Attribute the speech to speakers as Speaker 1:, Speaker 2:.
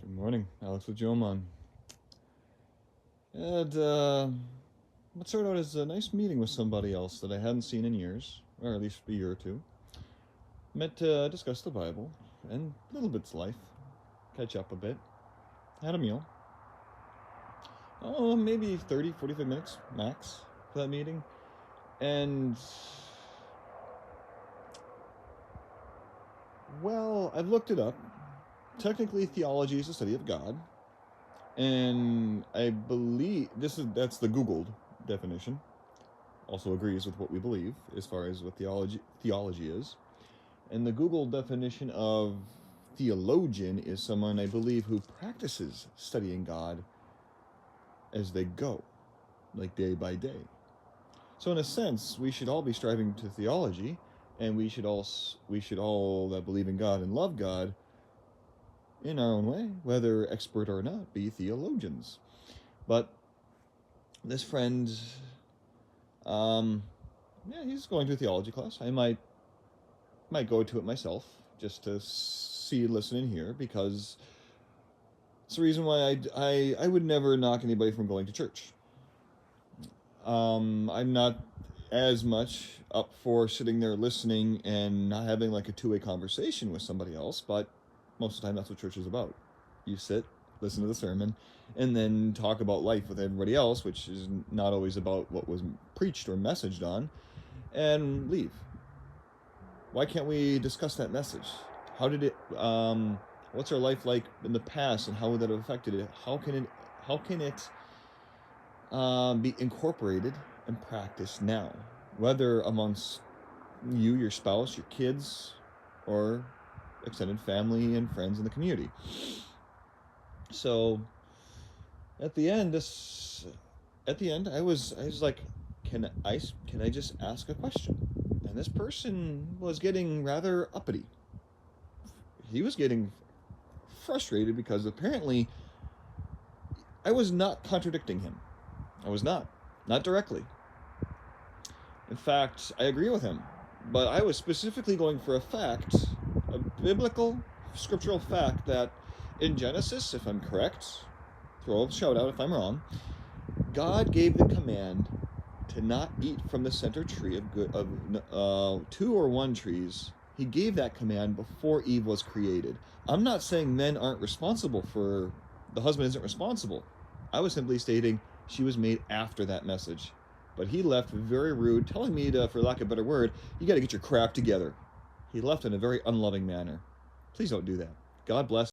Speaker 1: Good morning, Alex with Jomon. And what started out as a nice meeting with somebody else that I hadn't seen in years, or at least a year or two. Met to discuss the Bible and little bits of life, catch up a bit. Had a meal. Oh, maybe 30, 45 minutes max for that meeting. And, well, I've looked it up. Technically, theology is the study of God. And I believe that's the Googled definition. Also agrees with what we believe as far as what theology is. And the Google definition of theologian is someone, I believe, who practices studying God as they go, like day by day. So in a sense, we should all be striving to theology, and we should all that believe in God and love God in our own way, whether expert or not, be theologians. But this friend, he's going to a theology class. I might go to it myself just to see, listen, and hear, because it's the reason why I would never knock anybody from going to church. I'm not as much up for sitting there listening and not having like a two-way conversation with somebody else, but most of the time that's what church is about. You sit, listen to the sermon, and then talk about life with everybody else, which is not always about what was preached or messaged on, and leave. Why can't we discuss that message? How did it, what's our life like in the past, and how would that have affected it? How can it be incorporated and practiced now, whether amongst you, your spouse, your kids, or extended family and friends in the community? So at the end, I was like, can I just ask a question? And this person was getting rather uppity. He was getting frustrated because apparently I was not contradicting him. I was not directly. In fact, I agree with him, but I was specifically going for a fact, a biblical, scriptural fact that in Genesis, if I'm correct, throw a shout out if I'm wrong, God gave the command to not eat from the center tree of two or one trees. He gave that command before Eve was created. I'm not saying men aren't responsible for, the husband isn't responsible. I was simply stating she was made after that message. But he left very rude, telling me to, for lack of a better word, you got to get your crap together. He left in a very unloving manner. Please don't do that. God bless.